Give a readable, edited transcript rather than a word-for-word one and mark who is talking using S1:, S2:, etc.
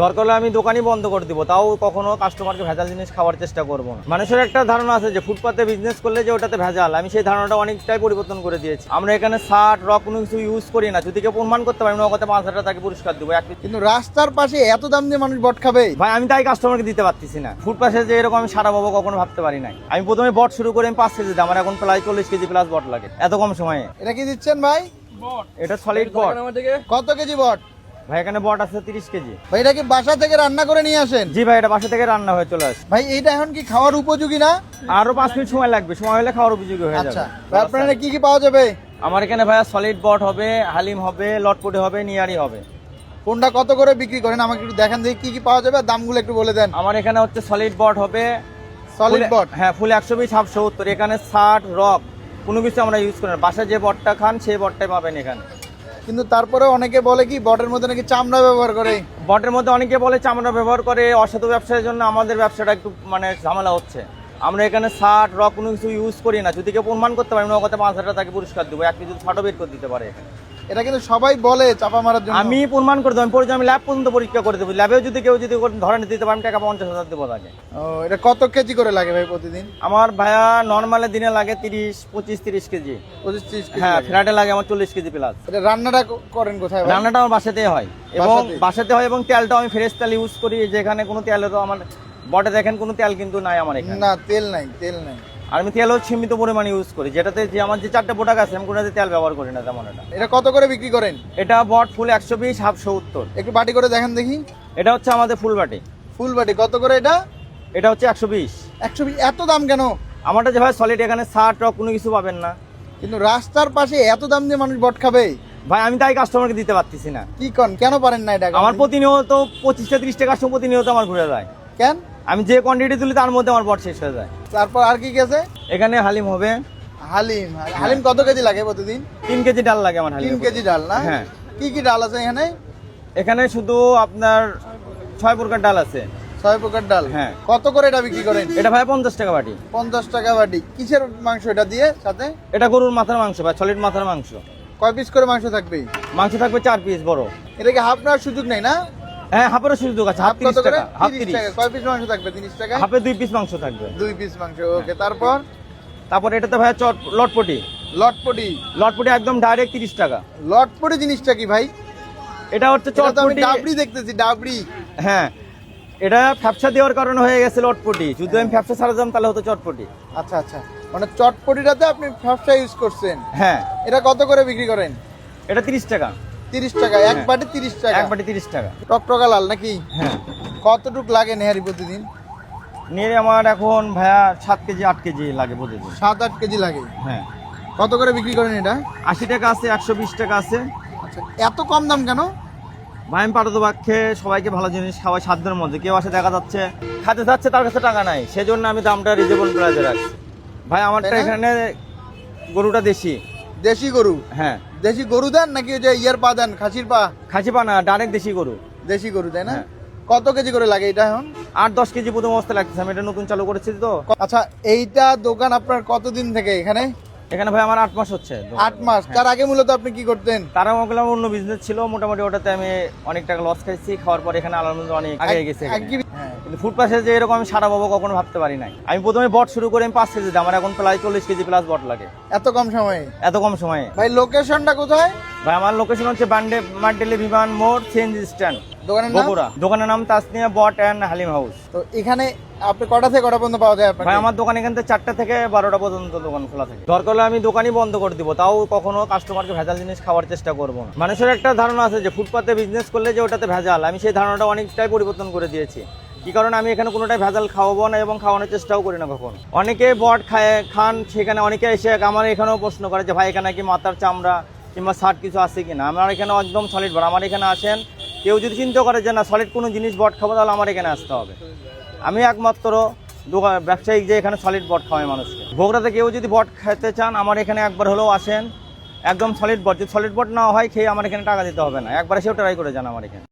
S1: দরকার হলে আমি দোকানই বন্ধ করে দিব, তাও কখনো কাস্টমারকে ভেজাল জিনিস খাওয়ার চেষ্টা করবো না। মানুষের একটা ধারণা আছে যে ফুটপাতে বিজনেস করলে যে ওটাতে ভেজাল, আমি সেই ধারণাটা অনেকটাই পরিবর্তন করে দিয়েছি। আমরা এখানে শার্ট রক কোনো কিছু ইউজ করি না, যদি কেউ প্রমাণ করতে পারি নগদে 5,000 টাকা তাকে পুরস্কার দেবো।
S2: কিন্তু রাস্তার পাশে এত দাম দিয়ে মানুষ বট খাবে
S1: ভাই, আমি তাই কাস্টমারকে দিতে পারতেছি না। ফুটপাতে যে এরকম আমি সারা পাবো কখনো ভাবতে পারি নাই। আমি প্রথমে বট শুরু করে আমি 5 কেজি দিই, আমার এখন প্রায় 40 কেজি প্লাস বট লাগে এত কম সময়ে।
S2: এটা কি দিচ্ছেন ভাই?
S1: এটা সলিড বট।
S2: কত কেজি বট
S1: ভাই এখানে বট আছে 30 কেজি।
S2: ভাই? এটা কি বাসা থেকে রান্না করে নিয়ে আসেন?
S1: জি ভাই, এটা বাসা থেকে রান্না হয়ে চলে আসে।
S2: ভাই এইটা এখন কি খাওয়ার উপযোগী না?
S1: আরো 5 মিনিট সময় লাগবে, সময় হলে খাওয়ার উপযোগী হয়ে
S2: আচ্ছা,
S1: যাবে।
S2: আপনারা কি কি পাওয়া যাবে?
S1: আমার এখানে ভাইয়া সলিড বট হবে, হালিম হবে, লটপটি হবে, নিয়ারি হবে।
S2: কোনটা কত করে বিক্রি করেন আমাকে একটু দেখান দেখি কি কি পাওয়া যাবে, আর দামগুলো একটু বলে দেন।
S1: আমার এখানে হচ্ছে সলিড বট হবে,
S2: সলিড বট,
S1: হ্যাঁ, ফুল 120 হাফ 70। এখানে 60 রক কোনো কিছু আমরা ইউজ করি না। বাসায় যে বটটা খান সেই বটটাই পাবেন এখানে।
S2: কিন্তু তারপরে অনেকে বলে কি বটের মধ্যে নাকি চামড়া ব্যবহার করে।
S1: বটের মধ্যে অনেকে বলে চামড়া ব্যবহার করে, অসাধু ব্যবসার জন্য আমাদের ব্যবসাটা একটু ঝামেলা হচ্ছে। আমরা এখানে 60 রক কোনো কিছু ইউজ করি না, যদি কেউ প্রমাণ করতে পারি নগদে 5,000 টাকা তাকে পুরস্কার দেবো। এক কেজি ফটো বের করে দিতে পারে এখানে।
S2: এটা কিন্তু সবাই বলে চাপা মারার জন্য।
S1: আমি প্রমাণ করে দেবো, আমি ল্যাব পর্যন্ত পরীক্ষা করে দেবো। ল্যাবেও যদি কেউ ধরে নিতে পারে, আমি টাকা 50,000 দেবো তাকে।
S2: ও, এটা কত কেজি করে লাগে ভাই প্রতিদিন?
S1: আমার ভাইয়া নর্মালে দিনে লাগে 25-30 কেজি।
S2: 25-30 কেজি
S1: হ্যাঁ,
S2: লাগে।
S1: ফ্ল্যাটে লাগে আমার 40 কেজি প্লাস।
S2: এটা রান্নাটা করেন কোথায় ভাই?
S1: রান্নাটা আমার বাসাতেই হয়, এবং বাসাতে হয়, এবং তেলটাও আমি ফ্রেশ তেল ইউজ করি। যেখানে কোনো তেলেরও আমার বটে দেখেন কোনো তেল কিন্তু নাই আমার এখানে।
S2: না, তেল নাই, তেল নাই।
S1: আর আমি তেলও সীমিত পরিমাণে ইউজ করি, যেটাতে যে আমার যে 4টা প্রোডাক্ট আছে আমি কোনোটাতে তেল ব্যবহার করি না তেমন।
S2: এটা কত করে বিক্রি করেন?
S1: এটা বট ফুল 120 হাফ 70।
S2: একটু বাটি করে দেখেন দেখি।
S1: এটা হচ্ছে আমাদের ফুল বাটি।
S2: ফুল বাটি কত করে এটা?
S1: এটা হচ্ছে 120।
S2: 120? এত দাম কেন?
S1: আমারটা যে ভাই সলিড, এখানে 60 রক কোনো কিছু পাবেন না।
S2: কিন্তু রাস্তার পাশে এত দাম দিয়ে মানুষ বট খাবে
S1: ভাই, আমি তাই কাস্টমারকে দিতে পারতেছি না।
S2: কি কন, কেন পারেন না এটা?
S1: আমার প্রতিনিয়ত 25-30 টাকার সময় প্রতিনিয়ত আমার ঘুরে যায়।
S2: কেন?
S1: আমি যে কোয়ান্টিটি তুলি তার মধ্যে আমার বট শেষ হয়ে যায়।
S2: তারপর আর কি আছে?
S1: এখানে হালিম হবে।
S2: হালিম? হালিম কত কেজি লাগে প্রতিদিন?
S1: 3 কেজি ডাল লাগে আমার হালিম।
S2: 3 কেজি ডাল না?
S1: হ্যাঁ।
S2: কি কি ডাল আছে এখানে?
S1: এখানে শুধু আপনার 6 প্রকার ডাল আছে।
S2: 6 প্রকার ডাল?
S1: হ্যাঁ।
S2: কত করে এটা বিক্রি করেন?
S1: এটা ভাই 50 টাকা বাটি।
S2: 50 টাকা বাটি। কিসের মাংস এটা দিয়ে সাথে?
S1: এটা গরুর মাথার মাংস ভাই, সলিড মাথার মাংস।
S2: কয় পিস করে মাংস থাকবে?
S1: মাংস থাকবে 4 পিস বড়।
S2: এটা কি হাফ নেওয়ার সুযোগ নেই না?
S1: হ্যাঁ, হাফেরও সুযোগ আছে। হাফ 30
S2: কত করে?
S1: টাকা, হাফ
S2: 30
S1: 30।
S2: টাকা। কয় পিস মাংস থাকবে? 30 টাকা।
S1: হাফে 2 পিস মাংস থাকবে।
S2: 2 পিস মাংস, ওকে। তারপর
S1: তারপর এটাতে ভাই লটপটি।
S2: লটপটি?
S1: লটপটি একদম ডাইরেক্ট 30 টাকা।
S2: লটপটি জিনিসটা কি ভাই?
S1: এটা হচ্ছে
S2: এটা তো আমি
S1: চটপটি।
S2: ডাবরি দেখতেছি, ডাবরি।
S1: হ্যাঁ, এটা ফ্যাপসা দেওয়ার কারণে হয়ে গেছে লটপটি। যদি আমি ফ্যাপসা ছাড়া দিতাম তাহলে হতো চটপটি।
S2: আচ্ছা আচ্ছা, মানে চটপটিটাতে আপনি ফ্যাপসা ইউজ করছেন।
S1: হ্যাঁ।
S2: এটা কত করে বিক্রি করেন?
S1: এটা 30 টাকা।
S2: 30 টাকা? এক
S1: হ্যাঁ।
S2: বাটি 30 টাকা?
S1: এক বাটি 30 টাকা।
S2: টকটকা লাল নাকি?
S1: হ্যাঁ।
S2: কতটুক লাগে নেহারি প্রতিদিন?
S1: নিয়ে আমার এখন ভাইয়া 7 কেজি 8 কেজি লাগে প্রতিদিন।
S2: 7-8 কেজি লাগে?
S1: হ্যাঁ।
S2: কত করে বিক্রি করেন এটা?
S1: 80 টাকা আছে, 120 টাকা আছে।
S2: আচ্ছা, এত কম দাম কেন?
S1: ভাই, আমি পারতপক্ষে সবাইকে ভালো জিনিস খাওয়াই সাধ্যের মধ্যে। কেউ আসে দেখা যাচ্ছে খাতে যাচ্ছে, তার কাছে টাকা নাই, সেজন্য আমি দামটা রিজনেবল প্রাইসে রাখছি। ভাই, আমারটা
S2: তাই না?
S1: এখানে গরুটা দেশি।
S2: দেশি গরু?
S1: হ্যাঁ।
S2: দেশি গরু দেন নাকি ওই যে ইয়ার পা দেন, খাসির পা?
S1: খাসি পা না, ডাইরেক্ট দেশি গরু।
S2: দেশি গরু, তাই না?
S1: হ্যাঁ।
S2: কত কেজি করে লাগে এটা এখন?
S1: 8-10 কেজি প্রথম অবস্থায় লাগতেছে, আমি এটা নতুন চালু করেছি তো।
S2: আচ্ছা, এইটা দোকান আপনার কতদিন থেকে এখানে?
S1: এখানে ভাই আমার 8 মাস হচ্ছে।
S2: 8 মাস?
S1: হ্যাঁ।
S2: তার আগে মূলত আপনি কি করতেন?
S1: তারা আমাকে অন্য বিজনেস ছিল, মোটামুটি ওটাতে আমি অনেক টাকা লস খাইছি। খাওয়ার পর এখানে আলহামদুলিল্লাহ অনেক আগে গেছে।
S2: হ্যাঁ।
S1: কিন্তু ফুটপাথে যে এরকম আমি সারা পাবো কখনো ভাবতে পারি নাই। আমি প্রথমে বট শুরু করে আমি 5 কেজি দিই, আমার এখন প্রায় 40 কেজি প্লাস বট লাগে
S2: এত কম সময়ে?
S1: এত কম সময়ে।
S2: ভাই লোকেশনটা কোথায়?
S1: ভাই, আমার লোকেশন হচ্ছে মান্ডেলি বিমান মোড়, সিএনজি স্ট্যান্ড,
S2: দোকানের নাম?
S1: বগুড়া। দোকানের নাম তাসনিয়া বট অ্যান্ড হালিম হাউস।
S2: তো এখানে আপনি কটা থেকে কটা পর্যন্ত পাওয়া যায় আপনাকে?
S1: ভাই, আমার দোকান এখান থেকে 4টা থেকে 12টা পর্যন্ত দোকান খোলা থাকে। দরকার হলে আমি দোকানই বন্ধ করে দিব, তাও কখনো কাস্টমারকে ভেজাল জিনিস খাওয়ার চেষ্টা করবো না। মানুষের একটা ধারণা আছে যে ফুটপাতে বিজনেস করলে যে ওটাতে ভেজাল, আমি সেই ধারণাটা অনেকটাই পরিবর্তন করে দিয়েছি। কি কারণে আমি এখানে কোনোটাই ভেজাল খাওয়াবো না এবং খাওয়ানোর চেষ্টাও করি না কখনো। অনেকে বট খান, সেখানে অনেকে এসে আমার এখানেও প্রশ্ন করে যে ভাই, এখানে কি মাথার চামড়া কিংবা শার্ট কিছু আছে কিনা। আমার এখানে একদম সলিড বট। আমার এখানে আসেন, কেউ যদি চিন্তা করে যে না সলিড কোনো জিনিস বট খাবো, তাহলে আমার এখানে আসতে হবে। আমি একমাত্র ব্যবসায়িক যে এখানে সলিড বট খাওয়াই মানুষকে। বগুড়াতে কেউ যদি বট খেতে চান, আমার এখানে একবার হলেও আসেন, একদম সলিড বট। যদি সলিড বট না হয় খেয়ে আমার এখানে টাকা দিতে হবে না, একবার এসেও ট্রাই করে যান আমার এখানে।